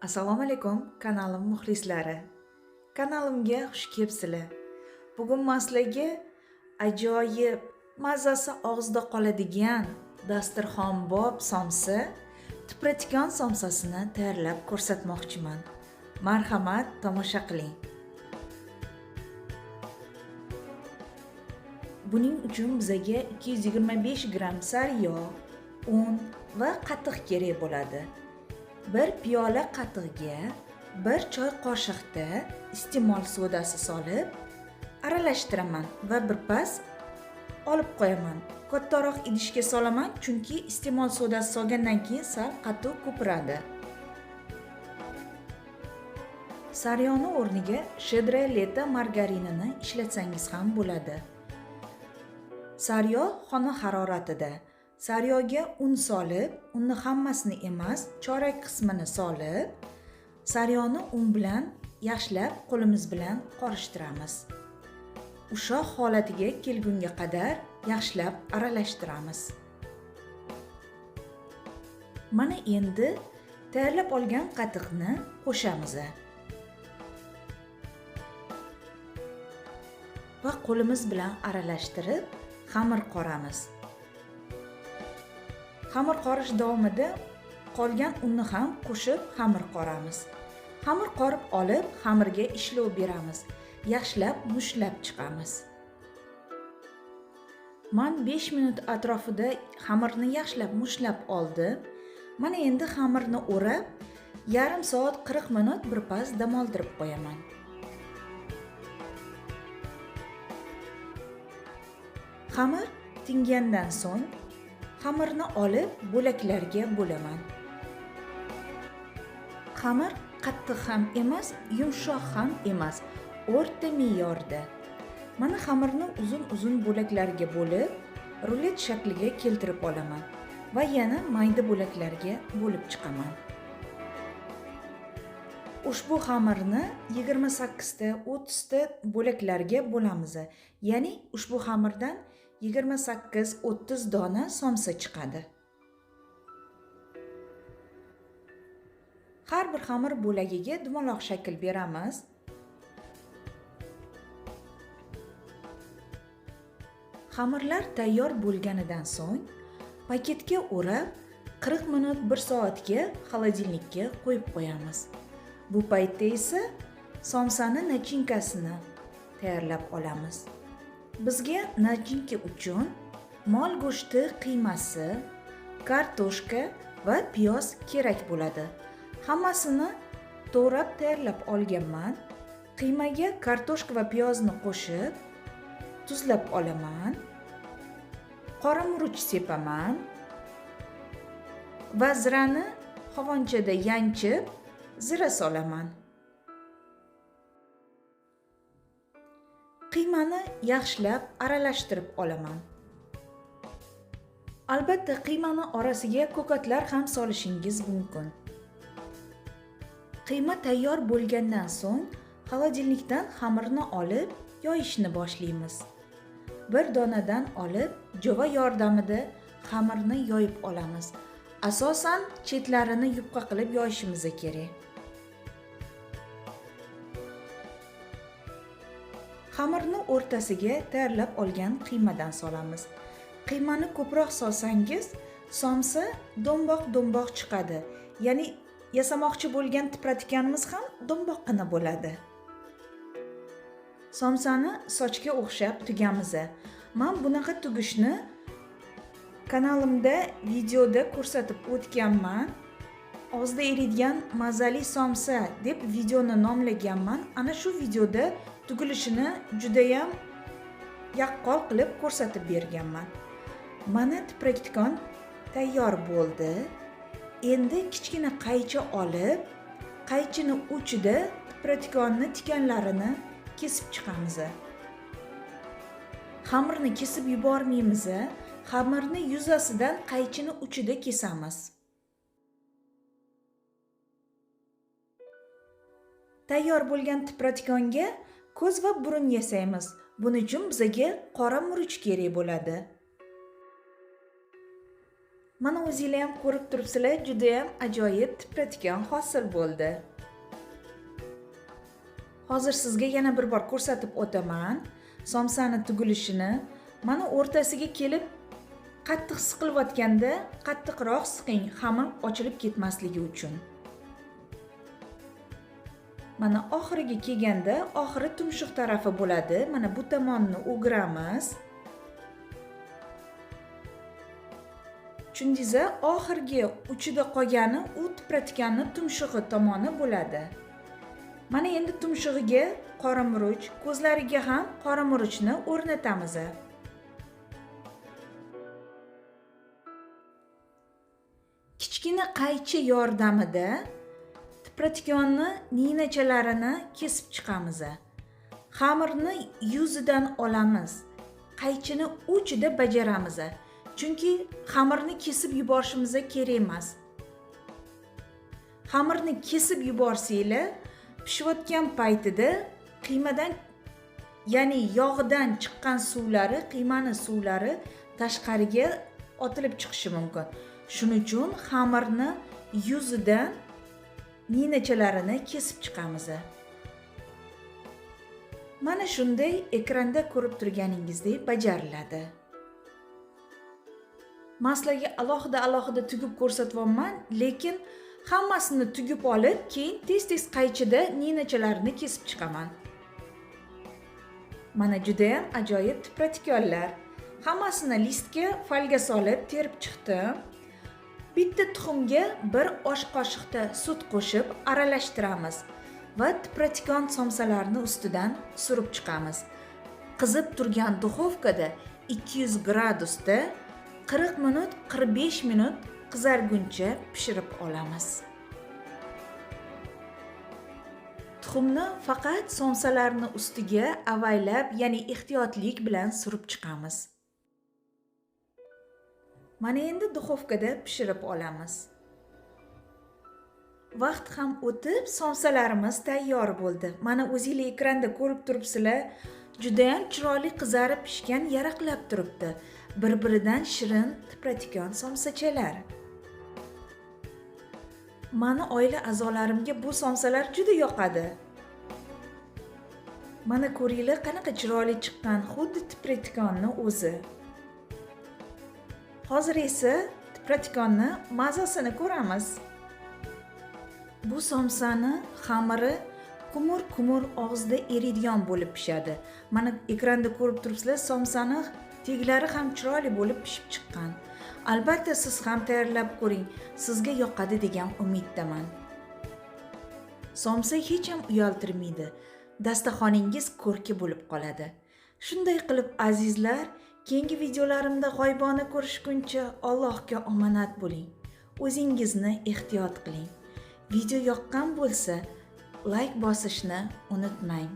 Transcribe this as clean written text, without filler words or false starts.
Assalomu alaykum, kanalim muxlislari. Kanalimga xush kelibsizlar. Bugun men sizlarga ajoyib, mazasi og'izda qoladigan dasturxonbob somsa, tipratikon somsasini tayyorlab ko'rsatmoqchiman. Marhamat, tomosha qiling. Buning uchun bizga 225 gram sariyog', un va qatiq kerak bo'ladi. Bir piyola qatiqga 1 choy qoshiqda iste'mol sodasi solib aralashtiraman va birpas olib qo'yaman. Kattaroq idishga solaman, chunki iste'mol sodasi solgandan keyin sal qattiq ko'piradi. Sariyog'ni o'rniga shedra leta margarinini ishlatsangiz ham bo'ladi. Sariyog' xona haroratida. Sariyog'ga un solib, unni hammasini emas, chorak qismini solib, sariyog'ni un bilan yaxshilab qo'limiz bilan qorishtiramiz. Ushoq holatiga kelgunga qadar yaxshilab aralashtiramiz. Mana endi tayyorlab olgan qatiqni qo'shamiz va qo'limiz bilan aralashtirib xamir qoramiz. Xamir qorish davomida qolgan unni ham qo'shib xamir qoramiz. Xamir qorib olib, xamirga ishlov beramiz. Yaxshilab mushlab chiqamiz. Men 5 minut atrofida xamirni yaxshilab mushlab oldim. Mana endi xamirni o'rab, yarim soat 40 minut birpas dam oldirib qo'yaman. Xamir tingandan so'ng xamirni olib bo'laklarga bo'laman. Xamir qattiq ham emas, yumshoq ham emas, o'rta me'yorda. Mana xamirni uzun-uzun bo'laklarga bo'lib, rulet shakliga keltirib olaman va yana mayda bo'laklarga bo'lib chiqaman. Ushbu xamirni 28 ta, 30 ta bo'laklarga bo'lamiz. Ya'ni ushbu xamirdan 28-30 dona somsa chiqadi. Har bir xamir bo'lagiga dumaloq shakl beramiz. Xamirlar tayyor bo'lganidan so'ng paketga o'rab 40 minut 1 soatga xolodilnikka qo'yib qo'yamiz. Bu paytda esa somsani nachinkasini tayyorlab olamiz. Bizga nachinka uchun mol go'shti qiymasi, kartoshka va piyoz kerak bo'ladi. Hammasini to'g'rab tayyorlab olganman. Qiymaga kartoshka va piyozni qo'shib, tuzlab olaman. Qora murch sepaman va zirani qovonchada yanchib, zira solaman. Qiymani yaxshilab aralashtirib olaman. Albatta, qiymani orasiga ko'katlar ham solishingiz mumkin. Qiyma tayyor bo'lgandan so'ng xolodilnikdan xamirni olib, yoyishni boshlaymiz. Bir donadan olib, jova yordamida xamirni yoyib olamiz. Asosan chetlarini yupqa qilib yoyishimiz kerak. Xamirni o'rtasiga tayyorlab olgan qiymadan solamiz. Qiymani ko'proq solsangiz, somsa do'mboq chiqadi. Ya'ni yasamoqchi bo'lgan tipratikanimiz ham do'mboqqina bo'ladi. Somsani sochga o'xshab tugamiz. Men bunaqa tugishni kanalimda videoda ko'rsatib o'tganman. Og'izda eriydigan mazali somsa deb videoni nomlaganman. Ana shu videoda tugilishini juda ham yaqqol qilib ko'rsatib berganman. Mana tipratikon tayyor bo'ldi. Endi kichkina qaychi olib, qaychini uchida tipratikonni tikanlarini kesib chiqamiz. Xamirni kesib yubormaymiz. Xamirni yuzasidan qaychini uchida kesamiz. Tayyor bo'lgan tipratikonga ko'z va burun yasaymiz. Buning uchun bizga qora murch kerak bo'ladi. Mana o'zinglar ham ko'rib turibsizlar, juda ham ajoyib tipratikan hosil bo'ldi. Hozir sizga yana bir bor ko'rsatib o'taman. Somsani tugilishini. Mana o'rtasiga kelib qattiq siqilayotganda qattiqroq siqing, xamir ochilib ketmasligi uchun. Mana oxiriga kelganda, oxiri tumshuq tarafi bo'ladi. Mana bu tomonni o'giramiz. Tushundingizmi? Oxirgi uchida qolgani u tipratikanning tumshug'i tomoni bo'ladi. Mana endi tumshug'iga qora murch, ko'zlariga ham qora murchni o'rnatamiz. Kichkina qaychi yordamida tipratikonni ninachalarini kesib chiqamiz. Xamirni yuzidan olamiz. Qaychini uchida bajaramiz. Chunki xamirni kesib yuborishimiz kerak emas. Xamirni kesib yuborsanglar, pishayotgan paytida qiymadan, ya'ni yog'idan chiqqan suvlari, qiymani suvlari tashqariga otilib chiqishi mumkin. Shuning uchun xamirni yuzidan ninachalarini kesib chiqamiz. Mana shunday ekranda ko'rib turganingizdek bajariladi. Maslaga alohida tugib ko'rsatyapman, lekin hammasini tugib olib, keyin tez qaychida ninachalarini kesib chiqaman. Mana juda ham ajoyib tipratikanlar. Hammasini listga folga solib terib chiqdim. Bitta tuxumga 1 osh qoshiqda sut qo'shib aralashtiramiz va tipratikan somsalarini ustidan surib chiqamiz. Qizib turgan duxovkada 200 gradusda 40 minut, 45 minut qizarguncha pishirib olamiz. Tuxumni faqat somsalarni ustiga avaylab, ya'ni ehtiyotlik bilan surib chiqamiz. Mana endi duxovkada pishirib olamiz. Vaqt ham o'tib, somsalarimiz tayyor bo'ldi. Mana o'zingizlar ekranda ko'rib turibsizlar, juda ham chiroyli qizarib pishgan, yaraqlab turibdi. Bir-biridan shirin tipratikan somsachalar. Mana oila a'zolarimga bu somsalar juda yoqadi. Mana ko'ringlar qanaqa chiroyli chiqqan, xuddi tipratikanning o'zi. Hozir esa tipratikonni mazasini ko'ramiz. Bu somsani xamiri kumur og'izda eriydigan bo'lib pishadi. Mana ekranda ko'rib turibsizlar, somsani teglari ham chiroyli bo'lib pishib chiqqan. Albatta siz ham tayyorlab ko'ring, sizga yoqadi degan umiddaman. Somsa hech ham uyaltirmaydi. Dasturxoningiz ko'rki bo'lib qoladi. Shunday qilib azizlar, keyingi videolarimda g'oyibona ko'rishguncha Allohga omonat bo'ling. O'zingizni ehtiyot qiling. Video yoqqan bo'lsa, like bosishni unutmang.